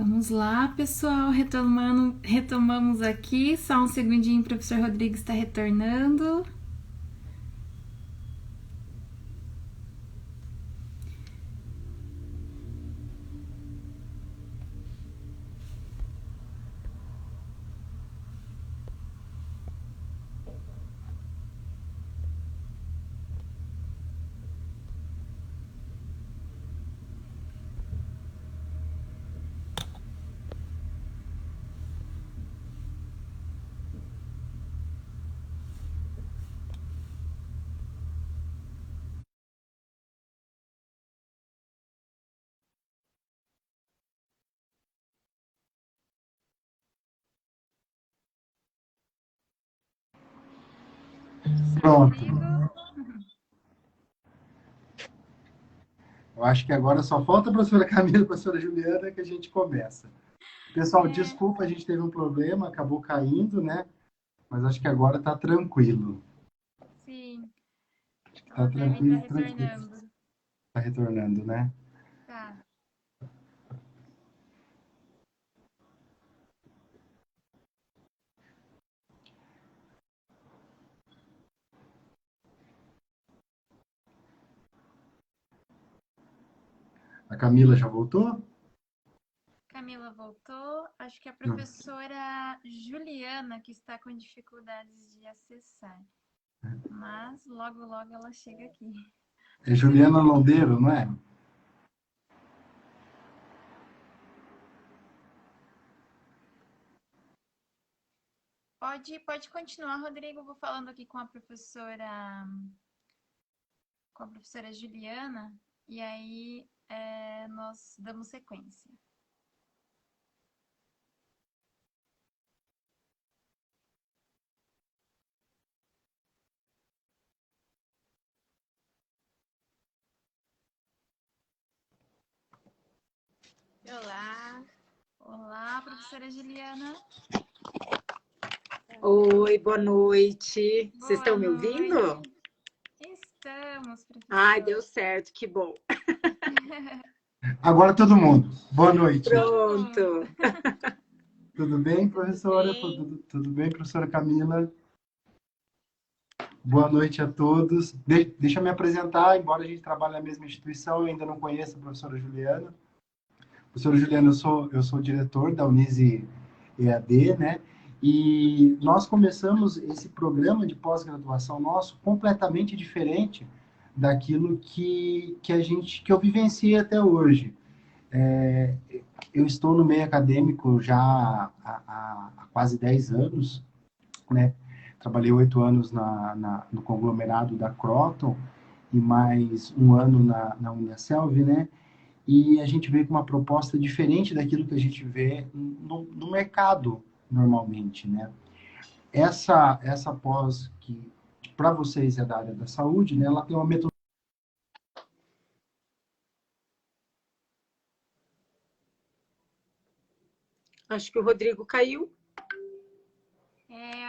Vamos lá, pessoal, retomamos aqui. Só um segundinho, o professor Rodrigo está retornando. Professor Pronto. Rodrigo. Eu acho que agora só falta a professora Camila e a professora Juliana que a gente começa. Pessoal, desculpa, a gente teve um problema, acabou caindo, né? Mas acho que agora está tranquilo. Sim, Está ela deve estar tranquilo, tranquilo. retornando. Está retornando, né? Tá. A Camila já voltou? Camila voltou. Acho que a Não. professora Juliana que está com dificuldades de acessar. Mas logo, logo ela chega aqui. É Professora Juliana Juliana. Londeiro, não é? Pode continuar, Rodrigo. Vou falando aqui com a professora Juliana, e aí nós damos sequência. Olá. Olá, professora Juliana. Oi, boa noite. Vocês Boa estão me ouvindo? noite. Estamos, Ai, professor. deu certo, que bom. Agora todo mundo. Boa noite. Todo mundo. Pronto. Tudo bem, Tudo professora? bem? Tudo bem, professora Camila? Boa noite a todos. Deixa eu me apresentar, embora a gente trabalhe na mesma instituição, eu ainda não conheço a professora Juliana. Professora Juliana, eu sou diretor da Unise EAD, né? E nós começamos esse programa de pós-graduação nosso completamente diferente daquilo que eu vivenciei até hoje. É, eu estou no meio acadêmico já há quase 10 anos, né? Trabalhei 8 anos no conglomerado da Croton e mais um ano na Uniaselv, né? E a gente veio com uma proposta diferente daquilo que a gente vê no mercado normalmente, né? Essa pós que para vocês é da área da saúde, né? Ela tem uma metodologia. Acho que o Rodrigo caiu.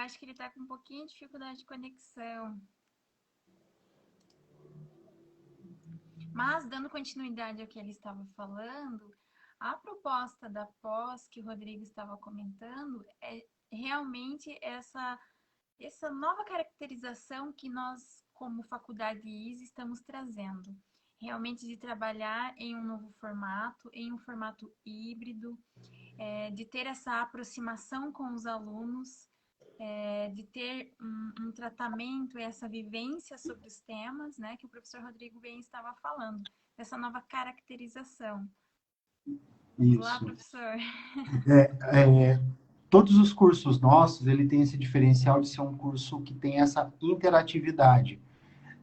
Acho que ele está com um pouquinho de dificuldade de conexão. Mas, dando continuidade ao que ele estava falando, a proposta da pós que o Rodrigo estava comentando é realmente essa nova caracterização que nós, como Faculdade ISE, estamos trazendo. Realmente de trabalhar em um novo formato, em um formato híbrido, de ter essa aproximação com os alunos, de ter um tratamento e essa vivência sobre os temas, né, que o professor Rodrigo bem estava falando, dessa nova caracterização. Vamos lá, Isso. professor? Todos os cursos nossos, ele tem esse diferencial de ser um curso que tem essa interatividade,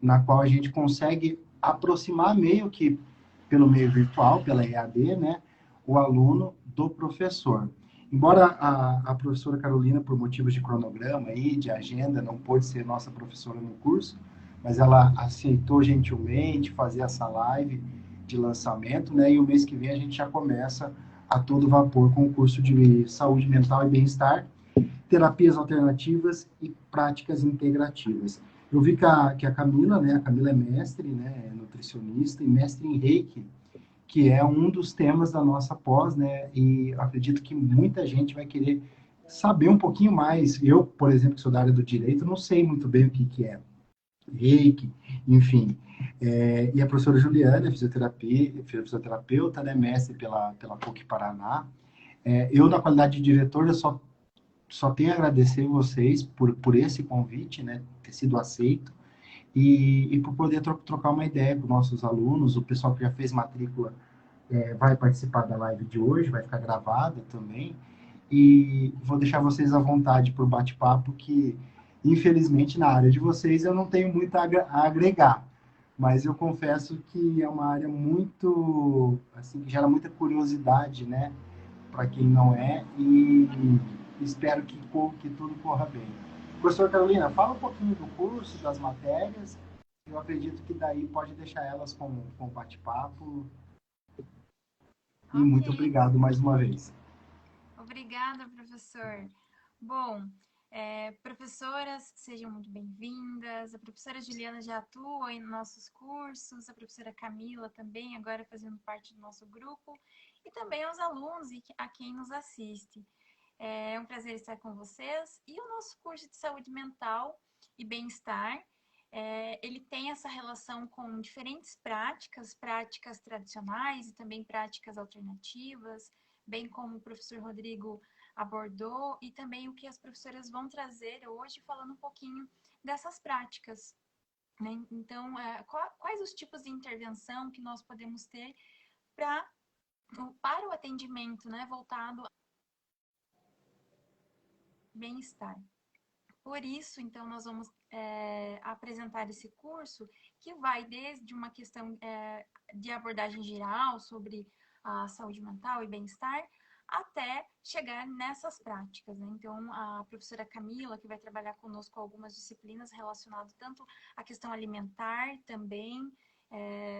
na qual a gente consegue aproximar meio que pelo meio virtual, pela EAD, né, o aluno do professor. Embora a professora Carolina, por motivos de cronograma e de agenda, não pôde ser nossa professora no curso, mas ela aceitou gentilmente fazer essa live de lançamento, né, e o mês que vem a gente já começa a todo vapor com o curso de saúde mental e bem-estar, terapias alternativas e práticas integrativas. Eu vi que a Camila, né, a Camila é mestre, né, é nutricionista e mestre em Reiki, que é um dos temas da nossa pós, né? E acredito que muita gente vai querer saber um pouquinho mais. Eu, por exemplo, que sou da área do direito, não sei muito bem o que, que é reiki, enfim. E a professora Juliana é fisioterapeuta, né, mestre pela PUC Paraná. Eu, na qualidade de diretor, eu só tenho a agradecer vocês por esse convite, né, ter sido aceito, e por poder trocar uma ideia com nossos alunos. O pessoal que já fez matrícula vai participar da live de hoje, vai ficar gravada também. E vou deixar vocês à vontade para o bate-papo, que infelizmente na área de vocês eu não tenho muito a agregar, mas eu confesso que é uma área muito, assim, que gera muita curiosidade, né, para quem não é, e espero que tudo corra bem. Professor Carolina, fala um pouquinho do curso, das matérias. Eu acredito que daí pode deixar elas com o bate-papo. E muito obrigado mais uma vez. Obrigada, professor. Bom, professoras, sejam muito bem-vindas. A professora Juliana já atua em nossos cursos, a professora Camila também, agora fazendo parte do nosso grupo, e também aos alunos e a quem nos assiste. É um prazer estar com vocês. E o nosso curso de saúde mental e bem-estar, ele tem essa relação com diferentes práticas tradicionais e também práticas alternativas, bem como o professor Rodrigo abordou, e também o que as professoras vão trazer hoje, falando um pouquinho dessas práticas, né? Então, quais os tipos de intervenção que nós podemos ter para o atendimento, né, voltado ao bem-estar. Por isso, então, nós vamos apresentar esse curso, que vai desde uma questão de abordagem geral sobre a saúde mental e bem-estar, até chegar nessas práticas, né? Então, a professora Camila, que vai trabalhar conosco algumas disciplinas relacionadas tanto à questão alimentar também,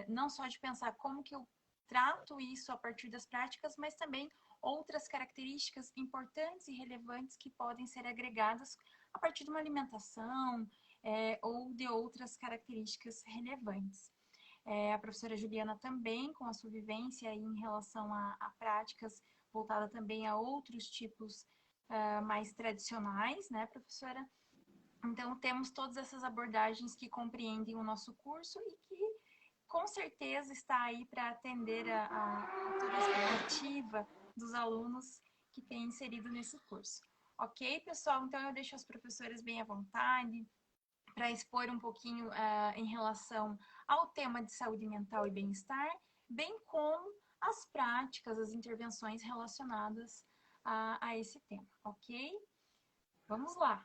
não só de pensar como que eu trato isso a partir das práticas, mas também outras características importantes e relevantes que podem ser agregadas a partir de uma alimentação ou de outras características relevantes. A professora Juliana também, com a sua vivência em relação a práticas voltada também a outros tipos mais tradicionais, né, professora? Então, temos todas essas abordagens que compreendem o nosso curso e que, com certeza, está aí para atender a toda a expectativa dos alunos que têm inserido nesse curso. Ok, pessoal? Então, eu deixo as professoras bem à vontade para expor um pouquinho em relação ao tema de saúde mental e bem-estar, bem como as práticas, as intervenções relacionadas a esse tema, ok? Vamos lá,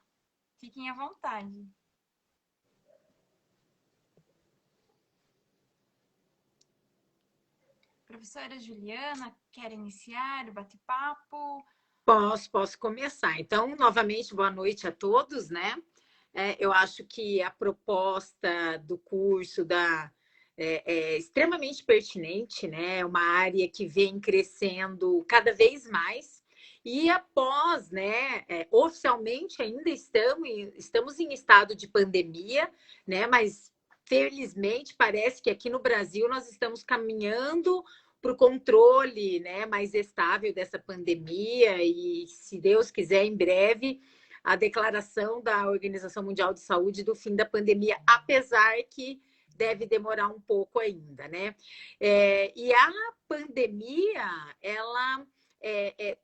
fiquem à vontade. Professora Juliana, quer iniciar o bate-papo? Posso começar. Então, novamente, boa noite a todos, né? Eu acho que a proposta do curso é extremamente pertinente, né? É uma área que vem crescendo cada vez mais. E após, né, oficialmente ainda estamos em estado de pandemia, né? Mas felizmente parece que aqui no Brasil nós estamos caminhando para o controle, né, mais estável dessa pandemia, e, se Deus quiser, em breve, a declaração da Organização Mundial de Saúde do fim da pandemia, apesar que deve demorar um pouco ainda, né? E a pandemia, ela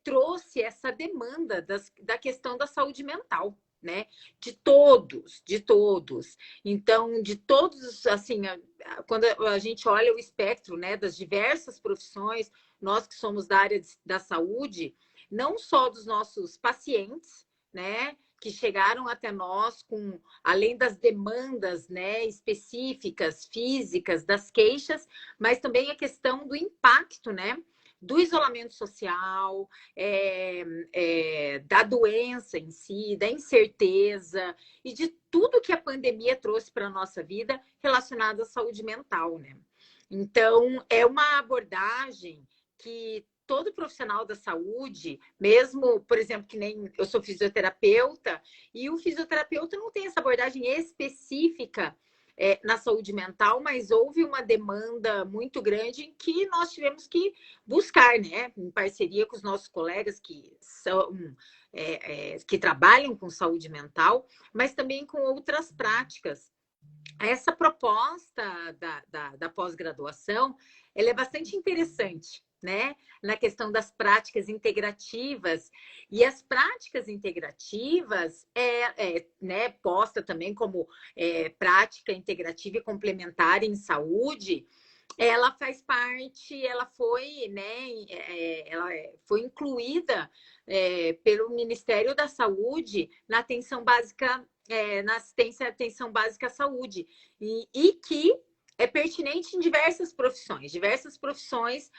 trouxe essa demanda da questão da saúde mental, né? De todos. Então, de todos, assim, quando a gente olha o espectro, né, das diversas profissões, nós que somos da área da saúde, não só dos nossos pacientes, né, que chegaram até nós com, além das demandas, né, específicas, físicas, das queixas, mas também a questão do impacto, né, do isolamento social, da doença em si, da incerteza e de tudo que a pandemia trouxe para a nossa vida relacionado à saúde mental, né? Então, é uma abordagem que todo profissional da saúde, mesmo, por exemplo, que nem eu sou fisioterapeuta, e o fisioterapeuta não tem essa abordagem específica na saúde mental, mas houve uma demanda muito grande em que nós tivemos que buscar, né, em parceria com os nossos colegas que são que trabalham com saúde mental, mas também com outras práticas. Essa proposta da pós-graduação, ela é bastante interessante, né? Na questão das práticas integrativas. E as práticas integrativas né, posta também como prática integrativa e complementar em saúde, ela faz parte, ela foi, né, ela foi incluída pelo Ministério da Saúde na atenção básica, na assistência à atenção básica à saúde, e que é pertinente em diversas profissões. Diversas profissões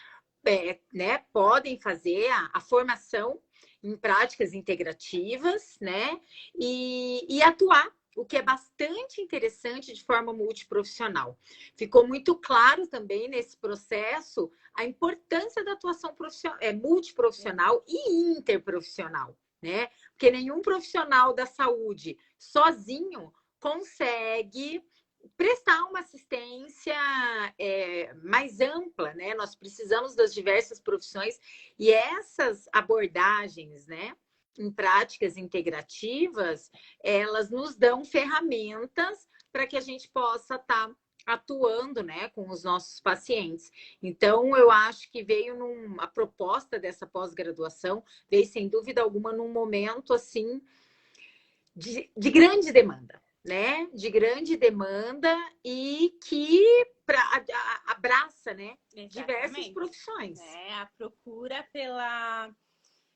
né, podem fazer a formação em práticas integrativas, né, e atuar, o que é bastante interessante, de forma multiprofissional. Ficou muito claro também nesse processo a importância da atuação multiprofissional e interprofissional, né? Porque nenhum profissional da saúde sozinho consegue prestar uma assistência mais ampla, né? Nós precisamos das diversas profissões e essas abordagens, né, em práticas integrativas, elas nos dão ferramentas para que a gente possa estar atuando, né, com os nossos pacientes. Então, eu acho que a proposta dessa pós-graduação veio, sem dúvida alguma, num momento, assim, de grande demanda, né? De grande demanda e que abraça, né, diversas profissões. A procura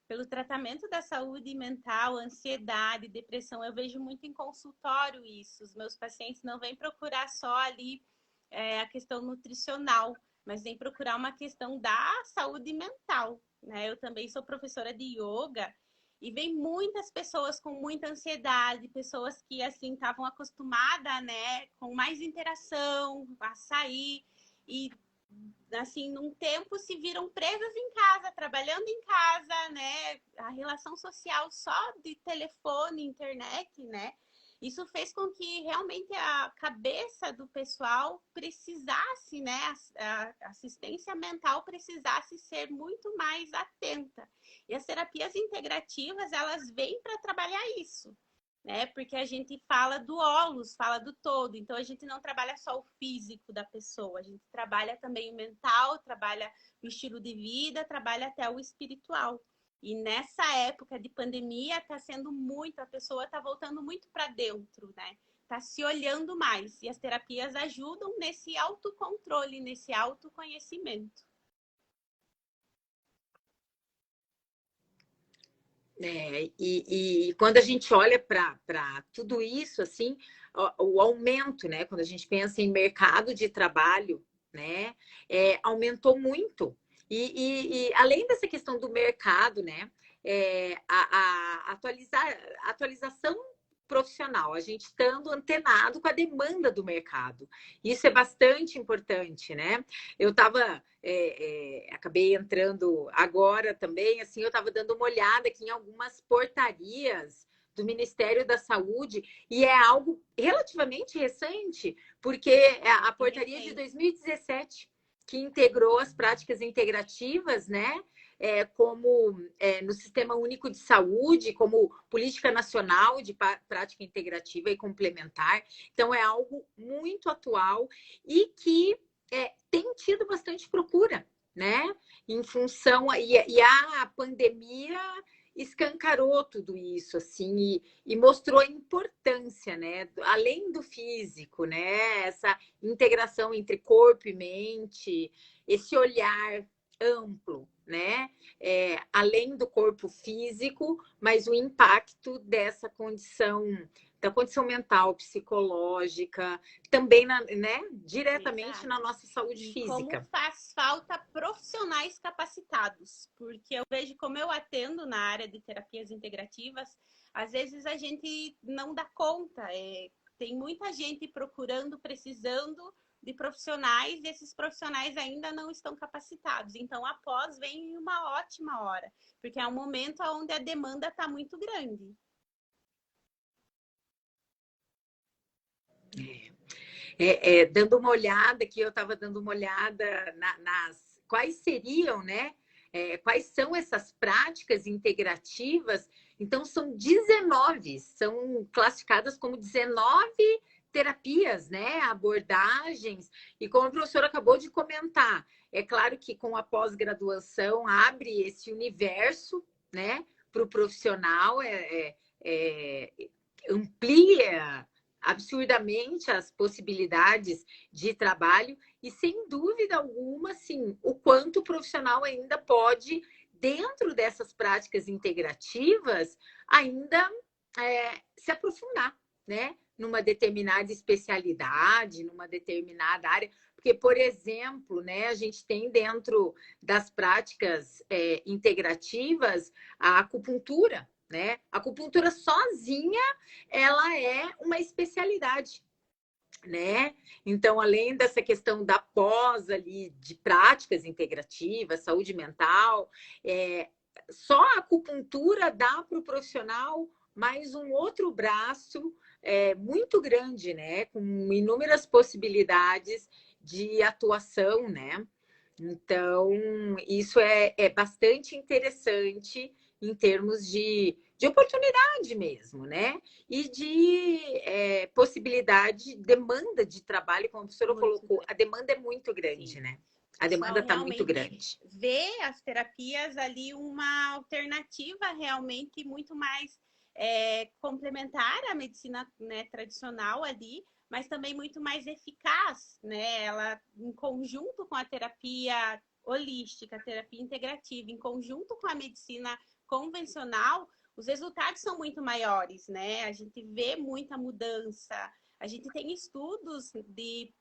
pelo tratamento da saúde mental, ansiedade, depressão, eu vejo muito em consultório isso. Os meus pacientes não vêm procurar só ali a questão nutricional, mas vêm procurar uma questão da saúde mental, né? Eu também sou professora de yoga e vem muitas pessoas com muita ansiedade, pessoas que, assim, estavam acostumadas, né, com mais interação, a sair e, assim, num tempo se viram presas em casa, trabalhando em casa, né, a relação social só de telefone, internet, né, isso fez com que realmente a cabeça do pessoal precisasse, né, a assistência mental precisasse ser muito mais atenta. E as terapias integrativas, elas vêm para trabalhar isso, né? Porque a gente fala do holos, fala do todo. Então, a gente não trabalha só o físico da pessoa, a gente trabalha também o mental, trabalha o estilo de vida, trabalha até o espiritual. E nessa época de pandemia, está sendo muito, a pessoa está voltando muito para dentro, né? Está se olhando mais. E as terapias ajudam nesse autocontrole, nesse autoconhecimento. E quando a gente olha para tudo isso, assim, o aumento, né? Quando a gente pensa em mercado de trabalho, né? Aumentou muito. E além dessa questão do mercado, né? A atualização profissional, a gente estando antenado com a demanda do mercado. Isso é bastante importante, né? Eu acabei entrando agora também, assim, eu estava dando uma olhada aqui em algumas portarias do Ministério da Saúde, e é algo relativamente recente, porque é a portaria de 2017, que integrou as práticas integrativas, né? Como no Sistema Único de Saúde, como política nacional de prática integrativa e complementar. Então, é algo muito atual e que tem tido bastante procura, né? Em função... E a pandemia escancarou tudo isso, assim, e mostrou a importância, né? Além do físico, né? Essa integração entre corpo e mente, esse olhar amplo, né? Além do corpo físico, mas o impacto dessa condição, da condição mental, psicológica, também, né? Diretamente Exato. na nossa saúde física. Como faz falta profissionais capacitados, porque eu vejo, como eu atendo na área de terapias integrativas, às vezes a gente não dá conta, tem muita gente procurando, precisando de profissionais, e esses profissionais ainda não estão capacitados. Então, após vem em uma ótima hora, porque é um momento onde a demanda está muito grande. Dando uma olhada, que eu estava dando uma olhada nas quais seriam, né? Quais são essas práticas integrativas? Então, são 19, são classificadas como 19 terapias, né? Abordagens. E como a professora acabou de comentar, é claro que com a pós-graduação abre esse universo, né? Para o profissional, amplia absurdamente as possibilidades de trabalho e, sem dúvida alguma, sim, o quanto o profissional ainda pode, dentro dessas práticas integrativas, ainda se aprofundar, né? Numa determinada especialidade, numa determinada área. Porque, por exemplo, né, a gente tem dentro das práticas integrativas a acupuntura, né? A acupuntura sozinha, ela é uma especialidade, né? Então, além dessa questão da pós ali, de práticas integrativas, saúde mental, só a acupuntura dá para o profissional mais um outro braço muito grande, né? Com inúmeras possibilidades de atuação, né? Então, isso é bastante interessante em termos de oportunidade mesmo, né? E de possibilidade, demanda de trabalho, como a professora colocou, a demanda é muito grande, sim, né? A demanda está muito grande. Vê as terapias ali uma alternativa realmente muito mais complementar à medicina, né, tradicional ali, mas também muito mais eficaz, né? Ela, em conjunto com a terapia holística, a terapia integrativa, em conjunto com a medicina convencional, os resultados são muito maiores, né? A gente vê muita mudança. A gente tem estudos de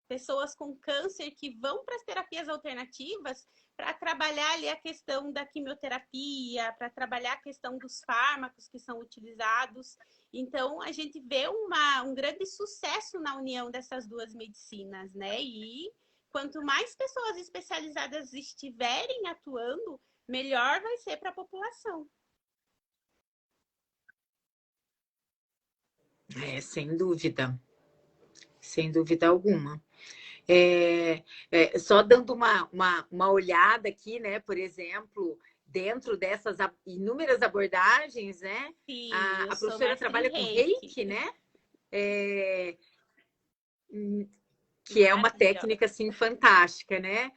pessoas com câncer que vão para as terapias alternativas para trabalhar ali a questão da quimioterapia, para trabalhar a questão dos fármacos que são utilizados. Então, a gente vê um grande sucesso na união dessas duas medicinas, né? E quanto mais pessoas especializadas estiverem atuando, melhor vai ser para a população. Sem dúvida. Sem dúvida alguma. Só dando uma olhada aqui, né? Por exemplo, dentro dessas inúmeras abordagens, né? Sim, a professora trabalha com reiki, né? Que é uma técnica assim fantástica, né?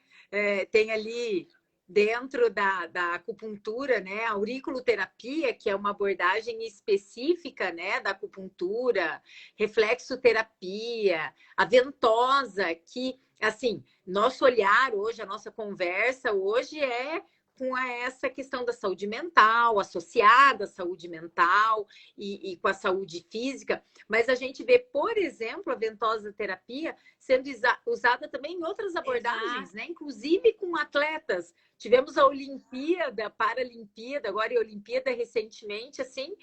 Tem ali dentro da acupuntura, né, a auriculoterapia, que é uma abordagem específica, né, da acupuntura, reflexoterapia, a ventosa, que, assim, nosso olhar hoje, a nossa conversa hoje é com essa questão da saúde mental, associada à saúde mental e com a saúde física, mas a gente vê, por exemplo, a ventosa terapia sendo usada também em outras abordagens, né? Inclusive com atletas. Tivemos a Olimpíada, Paralimpíada, agora e a Olimpíada recentemente, assim,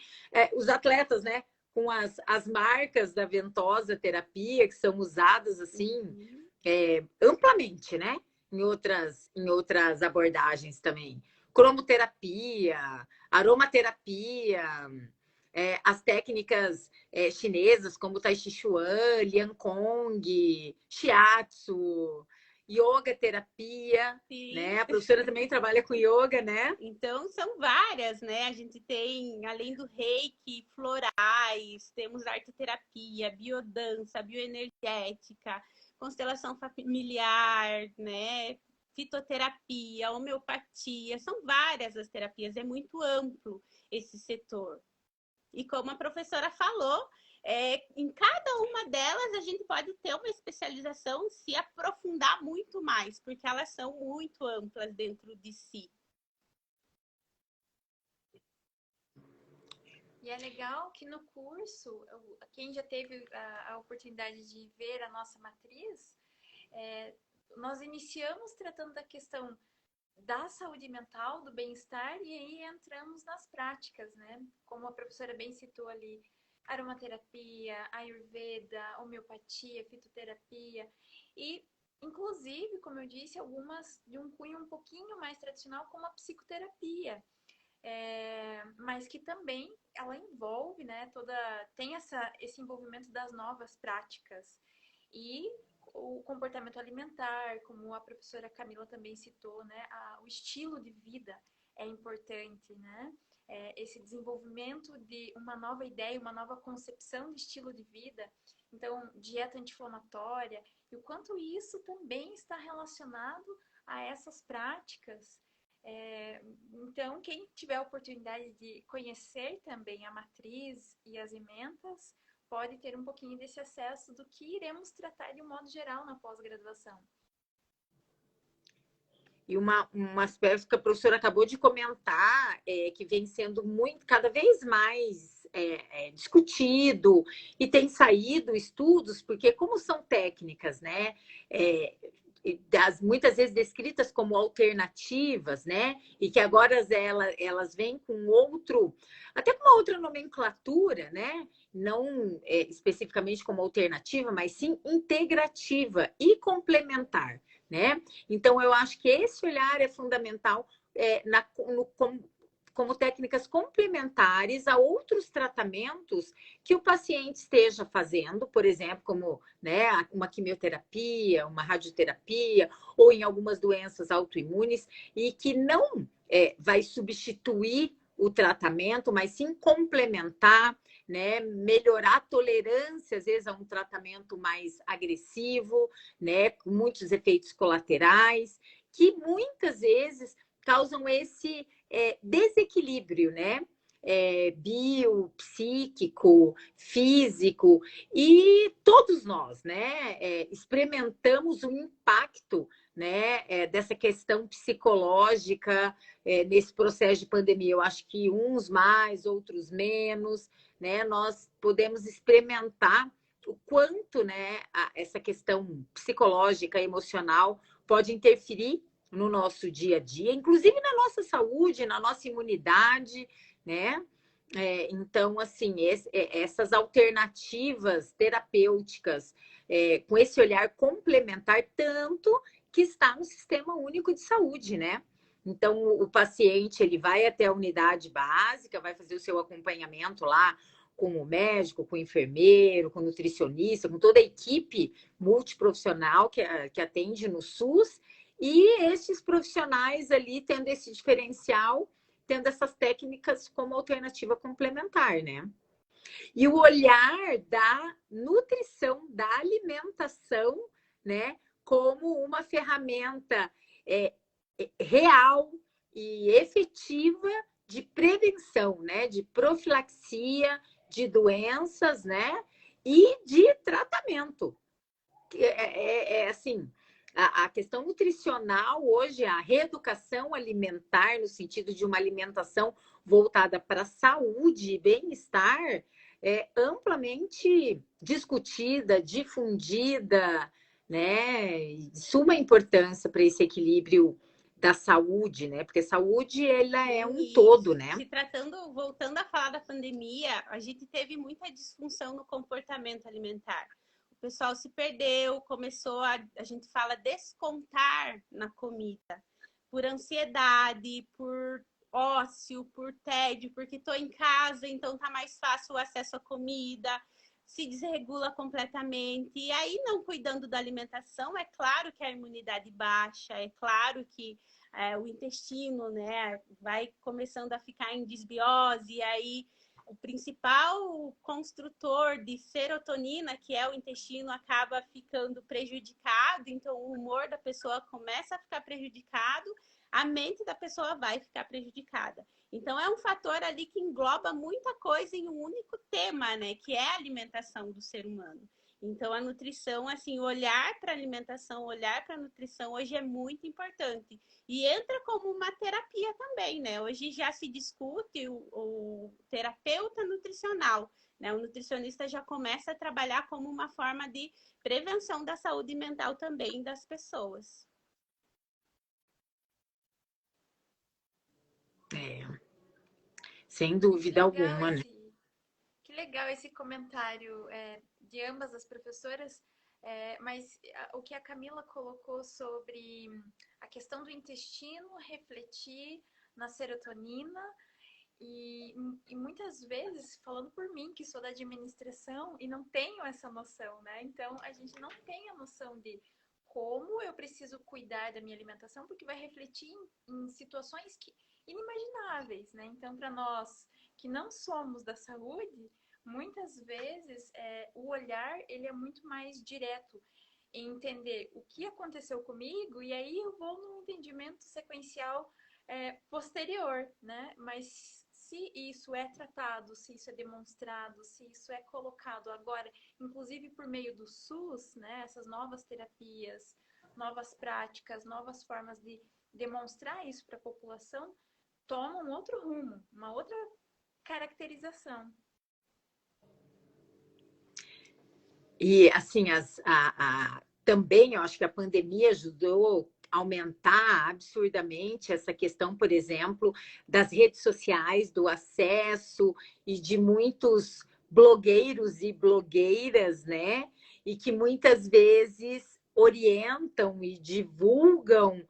os atletas, né? Com as marcas da ventosa terapia, que são usadas, assim, amplamente, né? Em outras abordagens também. Cromoterapia, aromaterapia, as técnicas chinesas, como Tai Chi Chuan, Lian Kong, Shiatsu, yoga terapia, né? A professora também trabalha com yoga, né? Então, são várias, né? A gente tem, além do reiki, florais, temos arteterapia, biodança, bioenergética, constelação familiar, né? Fitoterapia, homeopatia, são várias as terapias, é muito amplo esse setor. E como a professora falou, em cada uma delas a gente pode ter uma especialização, se aprofundar muito mais, porque elas são muito amplas dentro de si. E é legal que no curso, quem já teve a oportunidade de ver a nossa matriz, nós iniciamos tratando da questão da saúde mental, do bem-estar, e aí entramos nas práticas, né? Como a professora bem citou ali, aromaterapia, ayurveda, homeopatia, fitoterapia e, inclusive, como eu disse, algumas de um cunho um pouquinho mais tradicional, como a psicoterapia. Mas que também ela envolve, né, tem esse envolvimento das novas práticas. E o comportamento alimentar, como a professora Camila também citou, né? O estilo de vida é importante, né? Esse desenvolvimento de uma nova ideia, uma nova concepção de estilo de vida, então, dieta anti-inflamatória, e o quanto isso também está relacionado a essas práticas. Então, quem tiver a oportunidade de conhecer também a matriz e as ementas, pode ter um pouquinho desse acesso do que iremos tratar de um modo geral na pós-graduação. E um aspecto que a professora acabou de comentar, que vem sendo cada vez mais discutido e tem saído estudos, porque como são técnicas, né, muitas vezes descritas como alternativas, né, e que agora elas vêm com até com uma outra nomenclatura, né, não especificamente como alternativa, mas sim integrativa e complementar, né? Então, eu acho que esse olhar é fundamental como técnicas complementares a outros tratamentos que o paciente esteja fazendo, por exemplo, como, né, uma quimioterapia, uma radioterapia, ou em algumas doenças autoimunes, e que não vai substituir o tratamento, mas sim complementar, né, melhorar a tolerância, às vezes, a um tratamento mais agressivo, né, com muitos efeitos colaterais, que muitas vezes causam esse desequilíbrio, né? Biopsíquico, físico, e todos nós, né, experimentamos o impacto, né, dessa questão psicológica nesse processo de pandemia. Eu acho que uns mais, outros menos, né? Nós podemos experimentar o quanto, né, essa questão psicológica, emocional pode interferir no nosso dia a dia, inclusive na nossa saúde, na nossa imunidade, né? Então, assim, essas alternativas terapêuticas, com esse olhar complementar, tanto que está no Sistema Único de Saúde, né? Então, o paciente ele vai até a unidade básica, vai fazer o seu acompanhamento lá com o médico, com o enfermeiro, com o nutricionista, com toda a equipe multiprofissional que atende no SUS, e esses profissionais ali tendo esse diferencial, tendo essas técnicas como alternativa complementar, né? E o olhar da nutrição, da alimentação, né, como uma ferramenta real e efetiva de prevenção, né, de profilaxia de doenças, né, e de tratamento. Assim, a questão nutricional hoje, a reeducação alimentar, no sentido de uma alimentação voltada para a saúde e bem-estar, é amplamente discutida, difundida, né? De suma importância para esse equilíbrio da saúde, né? Porque saúde, ela é um todo, né? Voltando a falar da pandemia, a gente teve muita disfunção no comportamento alimentar. O pessoal se perdeu, começou a gente fala, descontar na comida, por ansiedade, por ócio, por tédio, porque estou em casa, então tá mais fácil o acesso à comida, se desregula completamente. E aí, não cuidando da alimentação, é claro que a imunidade baixa, é claro que o intestino, né, vai começando a ficar em desbiose, e aí o principal construtor de serotonina, que é o intestino, acaba ficando prejudicado, então o humor da pessoa começa a ficar prejudicado, a mente da pessoa vai ficar prejudicada. Então é um fator ali que engloba muita coisa em um único tema, né, que é a alimentação do ser humano. Então a nutrição, assim, olhar para a alimentação, olhar para a nutrição hoje é muito importante. E entra como uma terapia também, né? Hoje já se discute o terapeuta nutricional, né? O nutricionista já começa a trabalhar como uma forma de prevenção da saúde mental também das pessoas. Sem dúvida alguma, né? Que legal esse comentário de ambas as professoras, mas o que a Camila colocou sobre a questão do intestino refletir na serotonina E muitas vezes, falando por mim, que sou da administração e não tenho essa noção, né? Então, a gente não tem a noção de como eu preciso cuidar da minha alimentação, porque vai refletir em situações inimagináveis, né? Então, para nós que não somos da saúde, muitas vezes o olhar ele é muito mais direto em entender o que aconteceu comigo e aí eu vou num entendimento sequencial posterior, né? Mas se isso é tratado, se isso é demonstrado, se isso é colocado agora, inclusive por meio do SUS, né? Essas novas terapias, novas práticas, novas formas de demonstrar isso para a população, toma um outro rumo, uma outra caracterização. E, assim, também eu acho que a pandemia ajudou a aumentar absurdamente essa questão, por exemplo, das redes sociais, do acesso e de muitos blogueiros e blogueiras, né? E que muitas vezes orientam e divulgam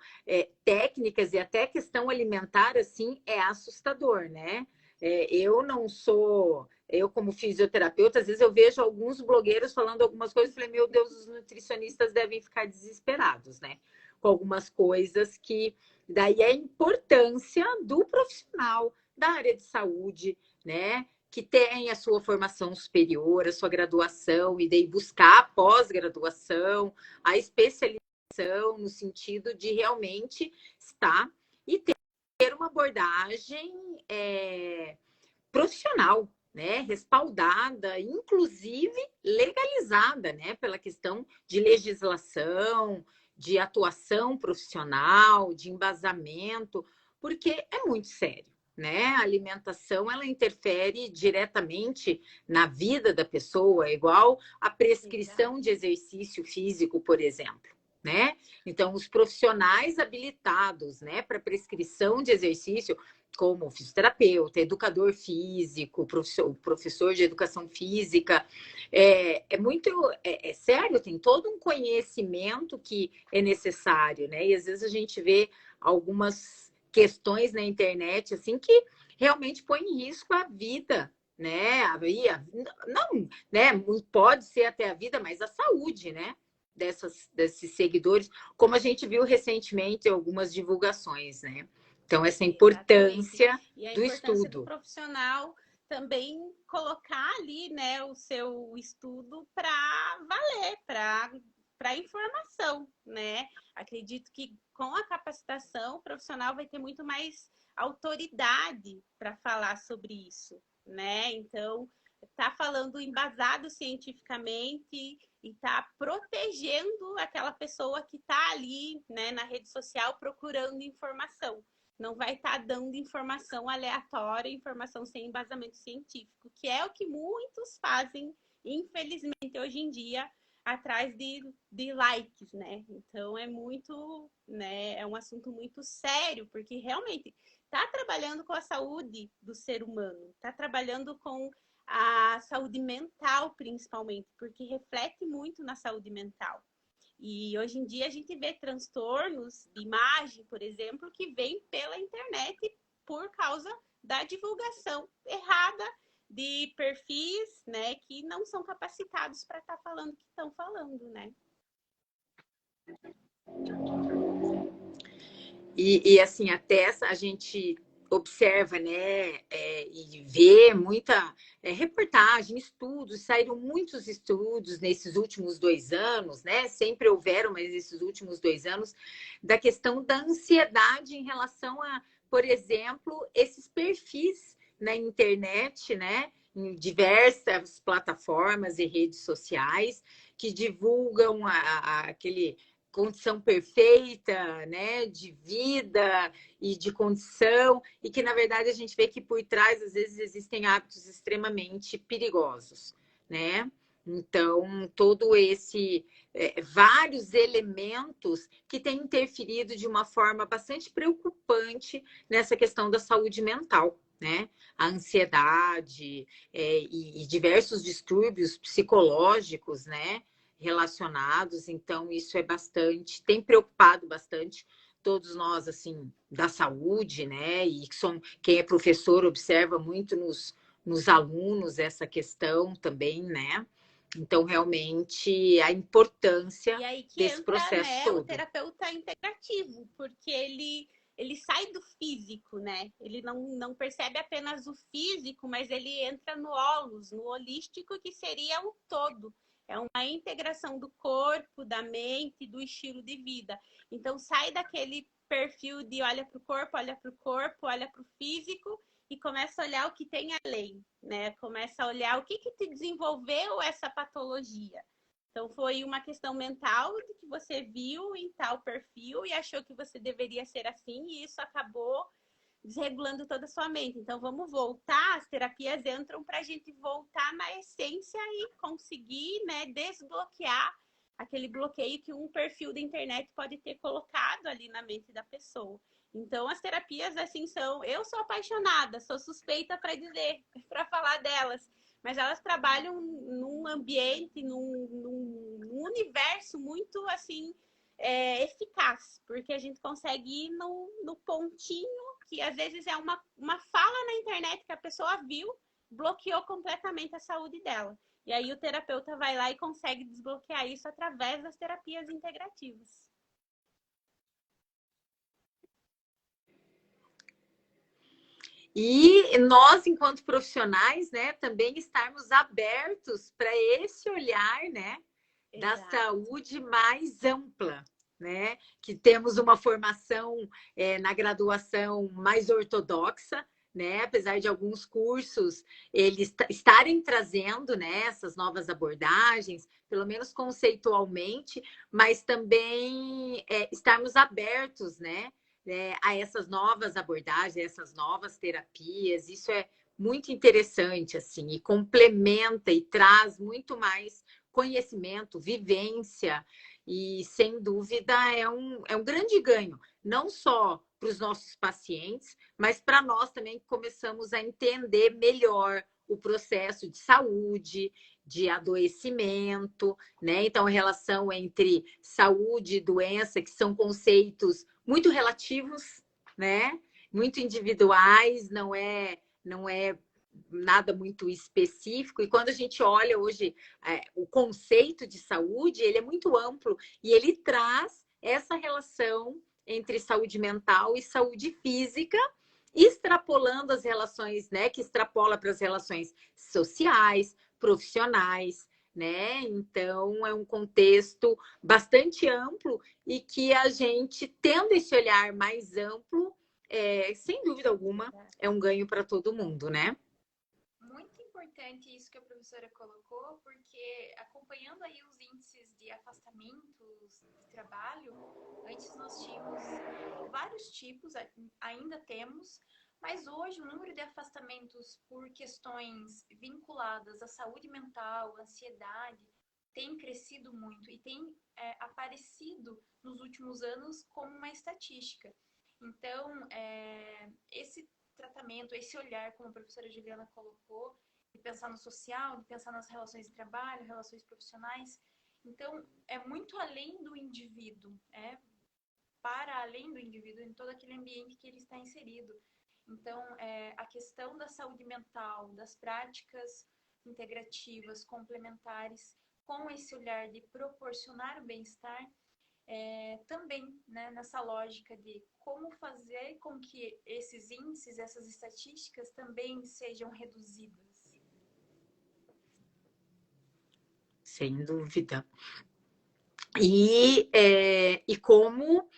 técnicas e até questão alimentar, assim, é assustador, né? Eu não sou... Eu, como fisioterapeuta, às vezes eu vejo alguns blogueiros falando algumas coisas e falei, meu Deus, os nutricionistas devem ficar desesperados, né? Com algumas coisas que... Daí a importância do profissional da área de saúde, né? Que tem a sua formação superior, a sua graduação, e daí buscar a pós-graduação, a especialização, no sentido de realmente estar e ter uma abordagem profissional, né, respaldada, inclusive legalizada, né, pela questão de legislação, de atuação profissional, de embasamento, porque é muito sério, né? A alimentação, ela interfere diretamente na vida da pessoa, igual a prescrição de exercício físico, por exemplo, né? Então, os profissionais habilitados, né, para prescrição de exercício, como fisioterapeuta, educador físico, professor de educação física, é muito sério, tem todo um conhecimento que é necessário, né? E às vezes a gente vê algumas questões na internet assim que realmente põem em risco a vida, né? Não, né? Pode ser até a vida, mas a saúde, né? Desses seguidores, como a gente viu recentemente em algumas divulgações, né? Então, essa importância e a do importância estudo. do profissional também colocar ali, né, o seu estudo para valer, para informação, né? Acredito que com a capacitação, o profissional vai ter muito mais autoridade para falar sobre isso, né? Então, tá falando embasado cientificamente e tá protegendo aquela pessoa que tá ali, né, na rede social procurando informação. Não vai estar dando informação aleatória, informação sem embasamento científico, que é o que muitos fazem, infelizmente, hoje em dia, atrás de likes, né? Então, é muito, né? É um assunto muito sério, porque realmente está trabalhando com a saúde do ser humano, está trabalhando com a saúde mental, principalmente, porque reflete muito na saúde mental. E hoje em dia a gente vê transtornos de imagem, por exemplo, que vêm pela internet por causa da divulgação errada de perfis, né, que não são capacitados para estar falando o que estão falando, né? E assim, até a gente observa, né, e vê muita reportagem, estudos, saíram muitos estudos nesses últimos 2 anos, né, sempre houveram, mas esses últimos 2 anos, da questão da ansiedade em relação a, por exemplo, esses perfis na internet, né, em diversas plataformas e redes sociais, que divulgam aquele condição perfeita, né, de vida e de condição, e que, na verdade, a gente vê que por trás, às vezes, existem hábitos extremamente perigosos, né? Então, todo esse... vários elementos que têm interferido de uma forma bastante preocupante nessa questão da saúde mental, né? A ansiedade e diversos distúrbios psicológicos, né? Relacionados, então isso é bastante, tem preocupado bastante todos nós, assim, da saúde, né? E quem é professor observa muito nos alunos essa questão também, né? Então, realmente, a importância E aí que desse entra, processo né, o todo. terapeuta integrativo, porque ele sai do físico, né? Ele não percebe apenas o físico, mas ele entra no holos, no holístico, que seria um todo. É uma integração do corpo, da mente, do estilo de vida. Então, sai daquele perfil de olha para o corpo, olha para o corpo, olha para o físico e começa a olhar o que tem além, né? Começa a olhar o que te desenvolveu essa patologia. Então, foi uma questão mental de que você viu em tal perfil e achou que você deveria ser assim, e isso acabou desregulando toda a sua mente. Então, vamos voltar, as terapias entram para a gente voltar na essência e conseguir, né, desbloquear aquele bloqueio que um perfil da internet pode ter colocado ali na mente da pessoa. Então, as terapias, assim, eu sou apaixonada, sou suspeita para dizer, para falar delas, mas elas trabalham num ambiente, num universo muito, assim, eficaz, porque a gente consegue ir no pontinho, que às vezes é uma fala na internet que a pessoa viu, bloqueou completamente a saúde dela. E aí o terapeuta vai lá e consegue desbloquear isso através das terapias integrativas. E nós, enquanto profissionais, né, também estarmos abertos para esse olhar, né, da Exato. saúde mais ampla, né? Que temos uma formação na graduação mais ortodoxa, né? Apesar de alguns cursos eles estarem trazendo, né, essas novas abordagens, pelo menos conceitualmente, mas também estarmos abertos, né? A essas novas abordagens, essas novas terapias, isso é muito interessante, assim, e complementa e traz muito mais conhecimento, vivência, e sem dúvida é um grande ganho, não só para os nossos pacientes, mas para nós também que começamos a entender melhor o processo de saúde, de adoecimento, né? Então, a relação entre saúde e doença, que são conceitos muito relativos, né? Muito individuais, não é nada muito específico. E quando a gente olha hoje o conceito de saúde, ele é muito amplo e ele traz essa relação entre saúde mental e saúde física, extrapolando as relações, né? Que extrapola para as relações sociais, profissionais, né? Então, é um contexto bastante amplo e que a gente, tendo esse olhar mais amplo, sem dúvida alguma, é um ganho para todo mundo, né? Muito importante isso que a professora colocou, porque acompanhando aí os índices de afastamentos de trabalho, antes nós tínhamos vários tipos, ainda temos, mas hoje o número de afastamentos por questões vinculadas à saúde mental, ansiedade, tem crescido muito e tem aparecido nos últimos anos como uma estatística. Então, esse tratamento, esse olhar, como a professora Juliana colocou, de pensar no social, de pensar nas relações de trabalho, relações profissionais. Então, é muito além do indivíduo, para além do indivíduo, em todo aquele ambiente que ele está inserido. Então, a questão da saúde mental, das práticas integrativas, complementares, com esse olhar de proporcionar o bem-estar, também, né, nessa lógica de como fazer com que esses índices, essas estatísticas também sejam reduzidas. Sem dúvida. E como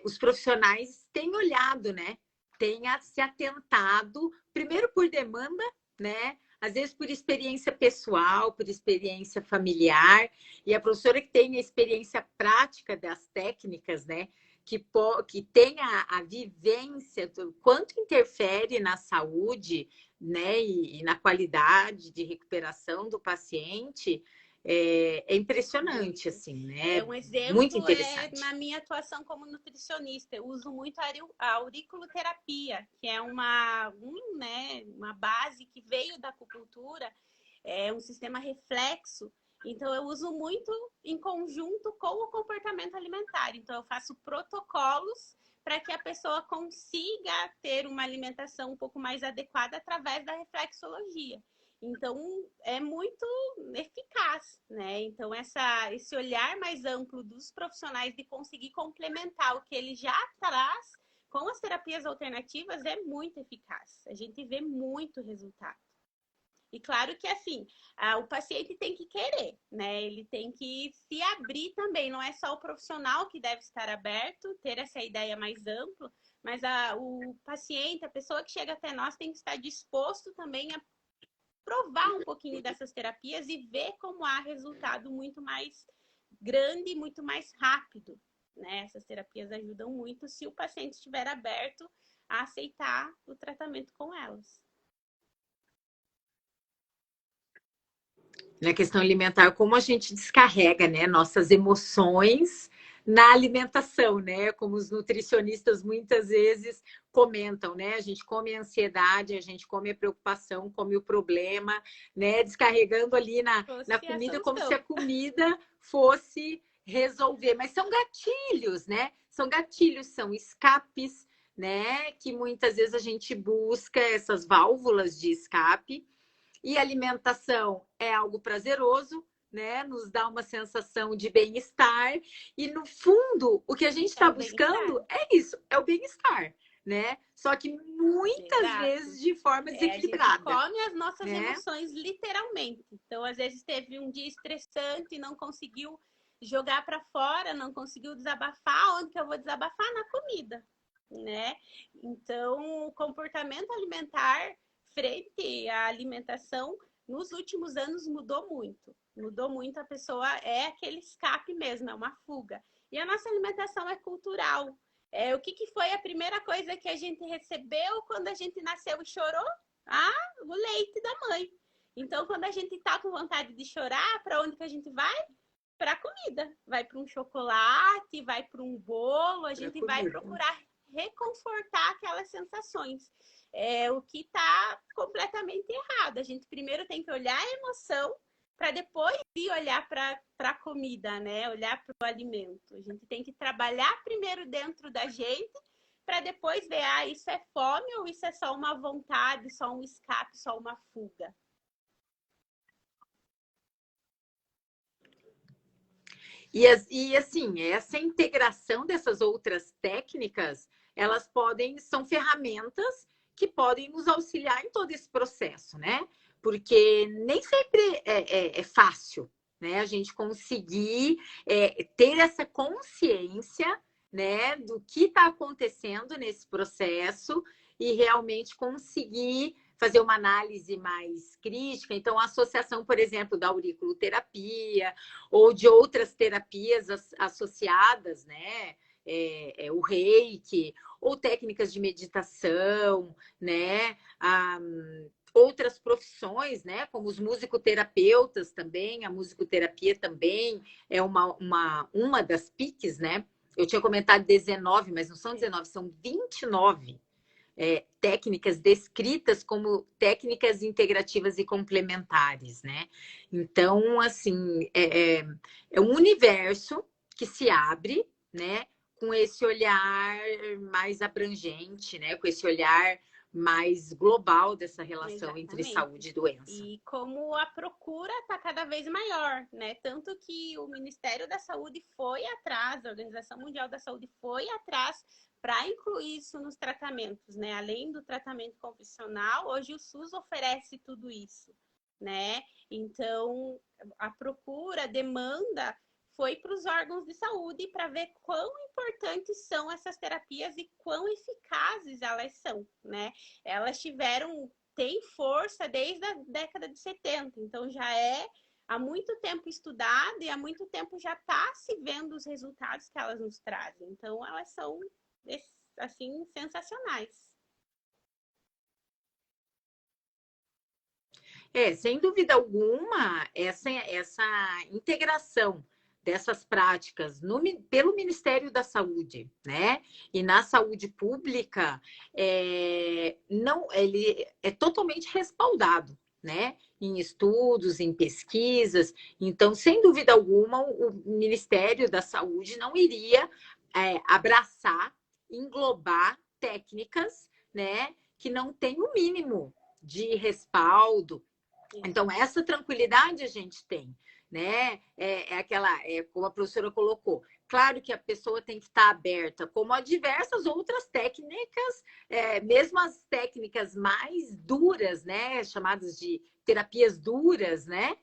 os profissionais têm olhado, né? Têm se atentado, primeiro por demanda, né? Às vezes por experiência pessoal, por experiência familiar, e a professora que tem a experiência prática das técnicas, né? Que tem a vivência do quanto interfere na saúde, né? E na qualidade de recuperação do paciente. É impressionante, Muito. assim, né? Um exemplo Muito interessante. na minha atuação como nutricionista. Eu uso muito a auriculoterapia, que é uma base que veio da acupuntura, é um sistema reflexo, Então, eu uso muito em conjunto com o comportamento alimentar. Então, eu faço protocolos para que a pessoa consiga ter uma alimentação um pouco mais adequada através da reflexologia. Então, é muito eficaz, né? Então, esse olhar mais amplo dos profissionais de conseguir complementar o que ele já traz com as terapias alternativas é muito eficaz. A gente vê muito resultado. E claro que, assim, o paciente tem que querer, né? Ele tem que se abrir também. Não é só o profissional que deve estar aberto, ter essa ideia mais ampla, mas o paciente, a pessoa que chega até nós, tem que estar disposto também a provar um pouquinho dessas terapias e ver como há resultado muito mais grande, muito mais rápido, né? Essas terapias ajudam muito se o paciente estiver aberto a aceitar o tratamento com elas. Na questão alimentar, como a gente descarrega, né, nossas emoções na alimentação, né? Como os nutricionistas muitas vezes comentam, né? A gente come a ansiedade, a gente come a preocupação, come o problema, né? Descarregando ali na comida, como se a comida fosse resolver. Mas são gatilhos, né? São gatilhos, são escapes, né? Que muitas vezes a gente busca essas válvulas de escape. E alimentação é algo prazeroso, né? Nos dá uma sensação de bem-estar. E, no fundo, o que a gente está buscando é isso, é o bem-estar, né? Só que muitas vezes de forma desequilibrada. A gente come as nossas emoções, literalmente. Então, às vezes, teve um dia estressante, não conseguiu jogar para fora, não conseguiu desabafar. Onde que eu vou desabafar? Na comida, né? Então, o comportamento alimentar frente à alimentação, nos últimos anos mudou muito. Mudou muito, a pessoa é aquele escape mesmo, é uma fuga. E a nossa alimentação é cultural. O que foi a primeira coisa que a gente recebeu quando a gente nasceu e chorou? O leite da mãe. Então, quando a gente tá com vontade de chorar, para onde que a gente vai? Para a comida. Vai para um chocolate, vai para um bolo, a gente vai procurar reconfortar aquelas sensações. O que está completamente errado. A gente primeiro tem que olhar a emoção para depois ir olhar para a comida, né? Olhar para o alimento. A gente tem que trabalhar primeiro dentro da gente para depois ver, isso é fome ou isso é só uma vontade, só um escape, só uma fuga. E assim, essa integração dessas outras técnicas, elas são ferramentas que podem nos auxiliar em todo esse processo, né? Porque nem sempre é fácil, né? A gente conseguir ter essa consciência, né, do que está acontecendo nesse processo e realmente conseguir fazer uma análise mais crítica. Então, a associação, por exemplo, da auriculoterapia ou de outras terapias associadas, né? O reiki, ou técnicas de meditação, né? Outras profissões, né? Como os musicoterapeutas também, a musicoterapia também é uma das PICs, né? Eu tinha comentado 19, mas não são 19, são 29 técnicas descritas como técnicas integrativas e complementares, né? Então, assim, é um universo que se abre, né? Com esse olhar mais abrangente, né? Com esse olhar mais global dessa relação entre saúde e doença. E como a procura está cada vez maior, né? Tanto que o Ministério da Saúde foi atrás, a Organização Mundial da Saúde foi atrás para incluir isso nos tratamentos, né? Além do tratamento convencional, hoje o SUS oferece tudo isso, né? Então, a procura, a demanda foi para os órgãos de saúde para ver quão importantes são essas terapias e quão eficazes elas são, né? Elas têm força desde a década de 70, então já há muito tempo estudado e há muito tempo já está se vendo os resultados que elas nos trazem. Então, elas são, assim, sensacionais. Sem dúvida alguma, essa integração dessas práticas pelo Ministério da Saúde, né? E na saúde pública, ele é totalmente respaldado, né? Em estudos, em pesquisas. Então, sem dúvida alguma, o Ministério da Saúde não iria abraçar, englobar técnicas, né, que não têm o mínimo de respaldo. Então, essa tranquilidade a gente tem, né? Como a professora colocou. Claro que a pessoa tem que estar aberta, como a diversas outras técnicas, mesmo as técnicas mais duras, né? Chamadas de terapias duras, né?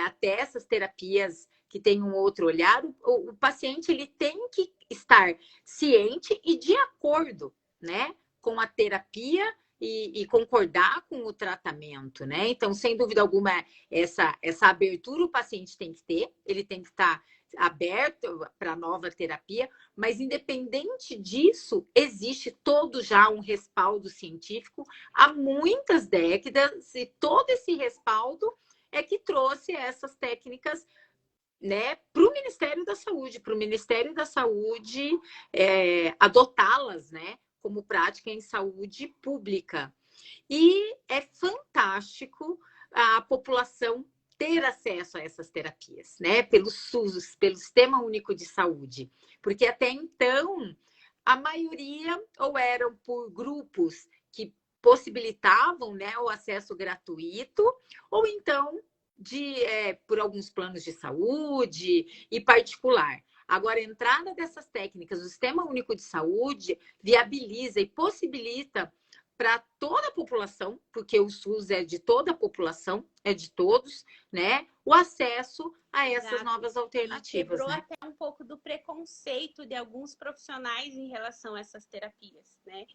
Até essas terapias que têm um outro olhar, o paciente ele tem que estar ciente e de acordo, né? Com a terapia e concordar com o tratamento, né? Então, sem dúvida alguma, essa abertura o paciente tem que ter, ele tem que estar aberto para nova terapia, mas independente disso, existe todo já um respaldo científico há muitas décadas, e todo esse respaldo é que trouxe essas técnicas, né, para o Ministério da Saúde adotá-las, né, como prática em saúde pública. E é fantástico a população ter acesso a essas terapias, né, pelo SUS, pelo Sistema Único de Saúde, porque até então a maioria ou eram por grupos que possibilitavam, né, o acesso gratuito, ou então por alguns planos de saúde e particular. Agora, a entrada dessas técnicas, o Sistema Único de Saúde viabiliza e possibilita para toda a população, porque o SUS é de toda a população, é de todos, né? O acesso a essas novas alternativas. Quebrou né? até um pouco do preconceito de alguns profissionais em relação a essas terapias, né?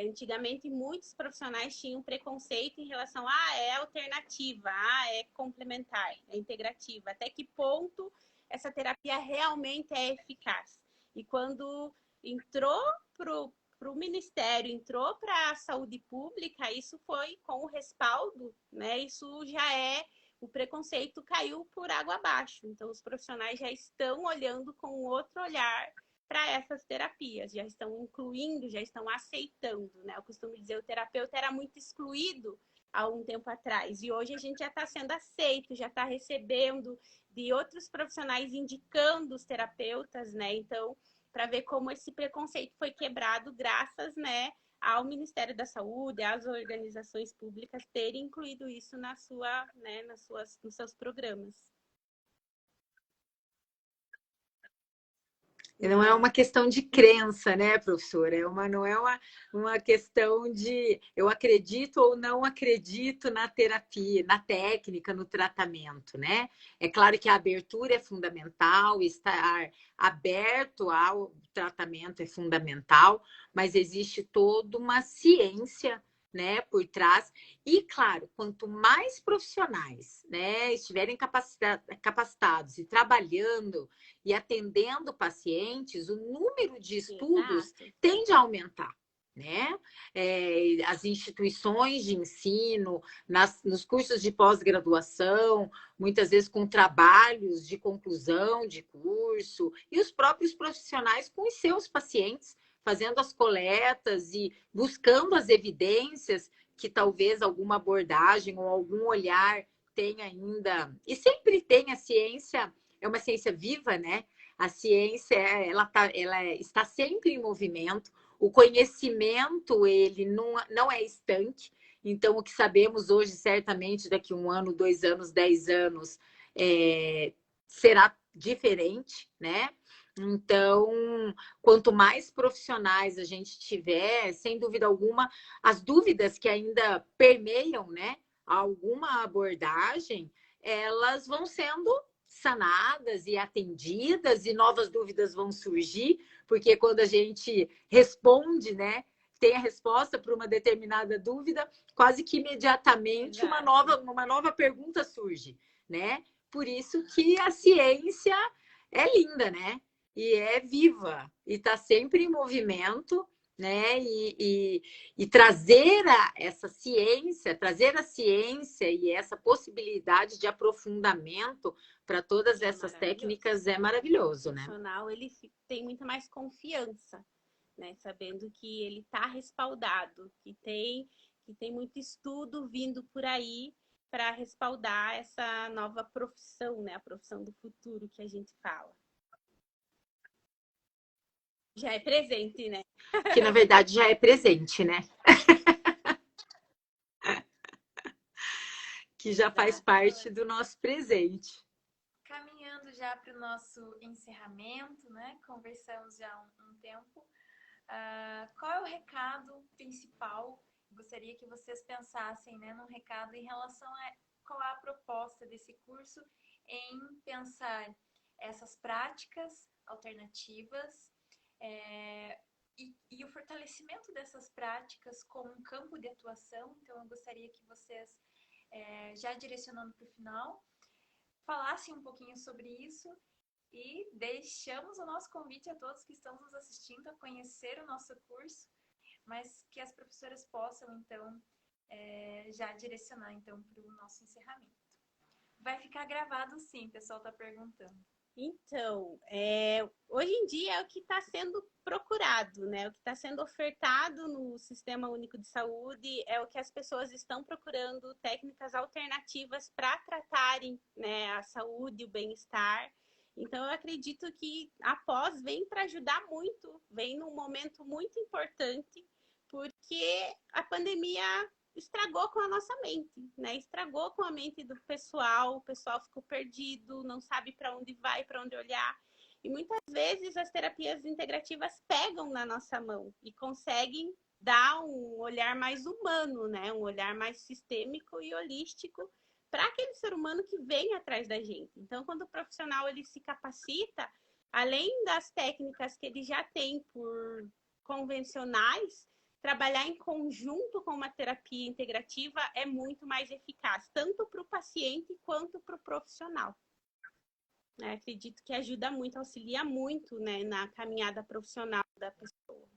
Antigamente, muitos profissionais tinham preconceito em relação é alternativa, é complementar, é integrativa. Até que ponto essa terapia realmente é eficaz? E quando entrou para o Ministério, entrou para a saúde pública, isso foi com o respaldo, né? Isso já o preconceito caiu por água abaixo. Então, os profissionais já estão olhando com outro olhar para essas terapias, já estão incluindo, já estão aceitando, né? Eu costumo dizer, o terapeuta era muito excluído há um tempo atrás, e hoje a gente já está sendo aceito, já está recebendo de outros profissionais indicando os terapeutas, né? Então, para ver como esse preconceito foi quebrado graças, né, ao Ministério da Saúde, às organizações públicas terem incluído isso nos seus programas. Não é uma questão de crença, né, professora? Não é uma questão de eu acredito ou não acredito na terapia, na técnica, no tratamento, né? É claro que a abertura é fundamental, estar aberto ao tratamento é fundamental, mas existe toda uma ciência, né, por trás. E, claro, quanto mais profissionais, né, estiverem capacitados e trabalhando e atendendo pacientes, o número de estudos tende a aumentar, né? As instituições de ensino, nos cursos de pós-graduação, muitas vezes com trabalhos de conclusão de curso, e os próprios profissionais com os seus pacientes, fazendo as coletas e buscando as evidências que talvez alguma abordagem ou algum olhar tenha ainda. E sempre tem a ciência. É uma ciência viva, né? A ciência ela está sempre em movimento. O conhecimento ele não é estanque. Então, o que sabemos hoje, certamente, daqui 1 ano, 2 anos, 10 anos, será diferente, né? Então, quanto mais profissionais a gente tiver, sem dúvida alguma, as dúvidas que ainda permeiam, né, alguma abordagem, elas vão sendo sanadas e atendidas, e novas dúvidas vão surgir, porque quando a gente responde, né, tem a resposta para uma determinada dúvida, quase que imediatamente uma nova pergunta surge, né? Por isso que a ciência é linda, né? E é viva, e está sempre em movimento, né? E trazer essa ciência, trazer a ciência e essa possibilidade de aprofundamento para todas essas técnicas é maravilhoso, né? O profissional, ele tem muito mais confiança, né? Sabendo que ele está respaldado, que tem muito estudo vindo por aí para respaldar essa nova profissão, né? A profissão do futuro que a gente fala. Já é presente, né? Que na verdade já é presente, né? Que já faz parte do nosso presente. Caminhando já para o nosso encerramento, né? Conversamos já há um tempo. Qual é o recado principal? Gostaria que vocês pensassem, né, num recado em relação a qual é a proposta desse curso em pensar essas práticas alternativas e o fortalecimento dessas práticas como um campo de atuação. Então, eu gostaria que vocês, já direcionando para o final, falassem um pouquinho sobre isso. E deixamos o nosso convite a todos que estão nos assistindo a conhecer o nosso curso, mas que as professoras possam, então, já direcionar, então, para o nosso encerramento. Vai ficar gravado sim, o pessoal está perguntando. Então, hoje em dia é o que está sendo procurado, né? O que está sendo ofertado no Sistema Único de Saúde é o que as pessoas estão procurando, técnicas alternativas para tratarem, né, a saúde, o bem-estar. Então, eu acredito que a pós vem para ajudar muito, vem num momento muito importante, porque a pandemia estragou com a nossa mente, né? Estragou com a mente do pessoal, o pessoal ficou perdido, não sabe para onde vai, para onde olhar. E muitas vezes as terapias integrativas pegam na nossa mão e conseguem dar um olhar mais humano, né? Um olhar mais sistêmico e holístico para aquele ser humano que vem atrás da gente. Então, quando o profissional ele se capacita, além das técnicas que ele já tem por convencionais, trabalhar em conjunto com uma terapia integrativa é muito mais eficaz, tanto para o paciente quanto para o profissional. Acredito que ajuda muito, auxilia muito, né, na caminhada profissional da pessoa.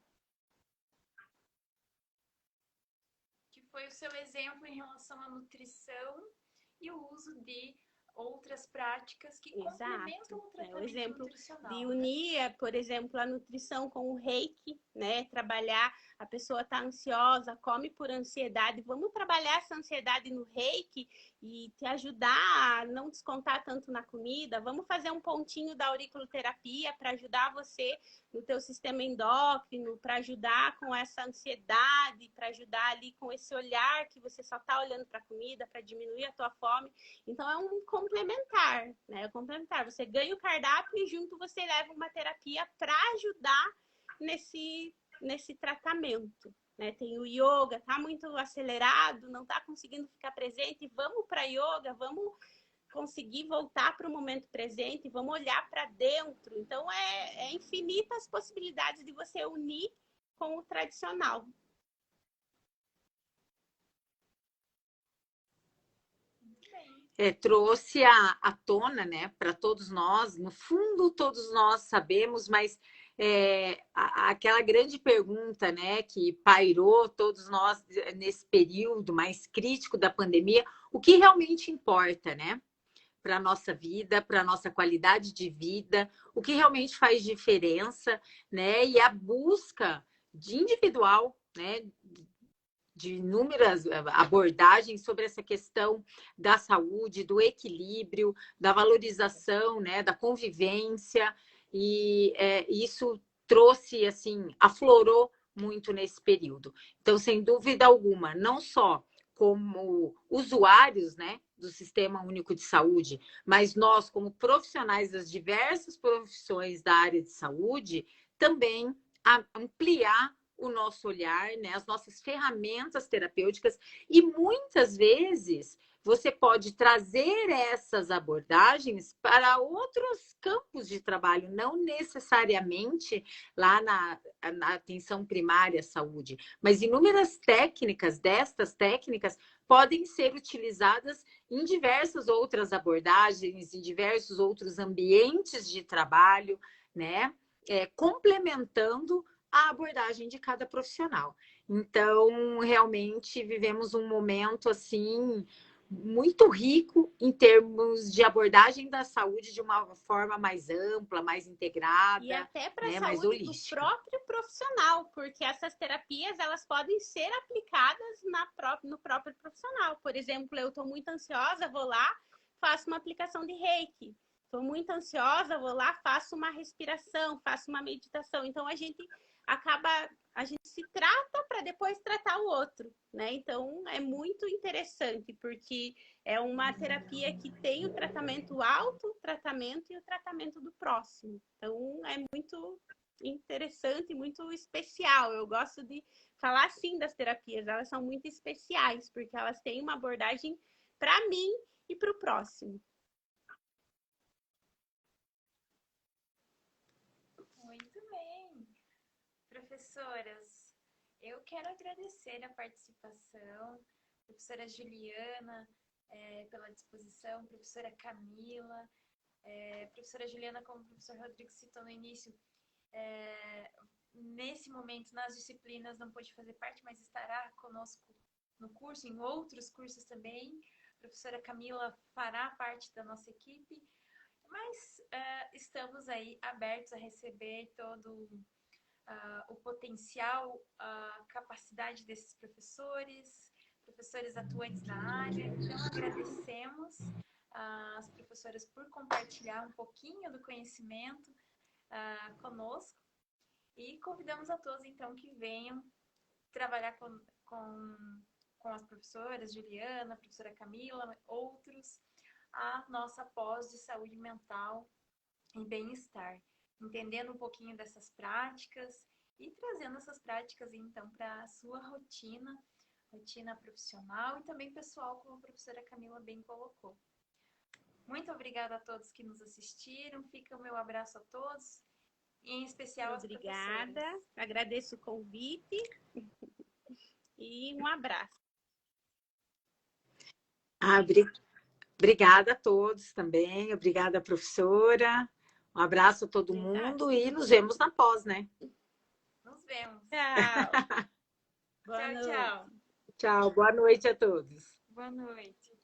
Que foi o seu exemplo em relação à nutrição e o uso de outras práticas que complementam o tratamento o exemplo nutricional. De unir, por exemplo, a nutrição com o reiki, né? Trabalhar, a pessoa está ansiosa, come por ansiedade, vamos trabalhar essa ansiedade no reiki e te ajudar a não descontar tanto na comida, vamos fazer um pontinho da auriculoterapia para ajudar você no teu sistema endócrino, para ajudar com essa ansiedade, para ajudar ali com esse olhar que você só está olhando para a comida, para diminuir a tua fome. Então, é um complementar, né? É complementar. Você ganha o cardápio e junto você leva uma terapia para ajudar nesse tratamento, né? Tem o yoga, tá muito acelerado, não tá conseguindo ficar presente, vamos para yoga, vamos conseguir voltar para o momento presente, vamos olhar para dentro. Então, é infinitas possibilidades de você unir com o tradicional. Trouxe à tona, né, para todos nós, no fundo todos nós sabemos, mas aquela grande pergunta, né, que pairou todos nós nesse período mais crítico da pandemia, o que realmente importa, né, para a nossa vida, para a nossa qualidade de vida, o que realmente faz diferença, né, e a busca de individual, né, de inúmeras abordagens sobre essa questão da saúde, do equilíbrio, da valorização, né, da convivência, e isso trouxe, assim, aflorou muito nesse período. Então, sem dúvida alguma, não só como usuários, né, do Sistema Único de Saúde, mas nós, como profissionais das diversas profissões da área de saúde, também ampliar o nosso olhar, né, as nossas ferramentas terapêuticas, e muitas vezes você pode trazer essas abordagens para outros campos de trabalho, não necessariamente lá na atenção primária à saúde, mas inúmeras técnicas destas técnicas podem ser utilizadas em diversas outras abordagens, em diversos outros ambientes de trabalho, né, complementando a abordagem de cada profissional. Então, realmente, vivemos um momento, assim, muito rico em termos de abordagem da saúde de uma forma mais ampla, mais integrada, e até para a né, mais saúde do holística. próprio profissional, porque essas terapias elas podem ser aplicadas no próprio profissional. Por exemplo, eu estou muito ansiosa, vou lá, faço uma aplicação de Reiki. Estou muito ansiosa, vou lá, faço uma respiração, faço uma meditação. Então, a gente se trata para depois tratar o outro, né? Então, é muito interessante, porque é uma terapia que tem o tratamento autotratamento e o tratamento do próximo. Então, é muito interessante, muito especial. Eu gosto de falar assim das terapias, elas são muito especiais, porque elas têm uma abordagem para mim e para o próximo. Muito bem. Professoras, eu quero agradecer a participação, professora Juliana, pela disposição, professora Camila, professora Juliana, como o professor Rodrigo citou no início, nesse momento, nas disciplinas, não pôde fazer parte, mas estará conosco no curso, em outros cursos também. A professora Camila fará parte da nossa equipe, mas estamos aí abertos a receber todo o potencial, a capacidade desses professores atuantes na área. Então, agradecemos às professoras por compartilhar um pouquinho do conhecimento conosco e convidamos a todos, então, que venham trabalhar com as professoras Juliana, a professora Camila, outros, a nossa pós de saúde mental e bem-estar, entendendo um pouquinho dessas práticas e trazendo essas práticas, então, para a sua rotina profissional e também pessoal, como a professora Camila bem colocou. Muito obrigada a todos que nos assistiram, fica o meu abraço a todos, e em especial às professoras. Obrigada, agradeço o convite e um abraço. Obrigada a todos também, obrigada, professora. Um abraço a todo mundo e nos vemos na pós, né? Nos vemos. Tchau. Tchau, tchau. Tchau, boa noite a todos. Boa noite.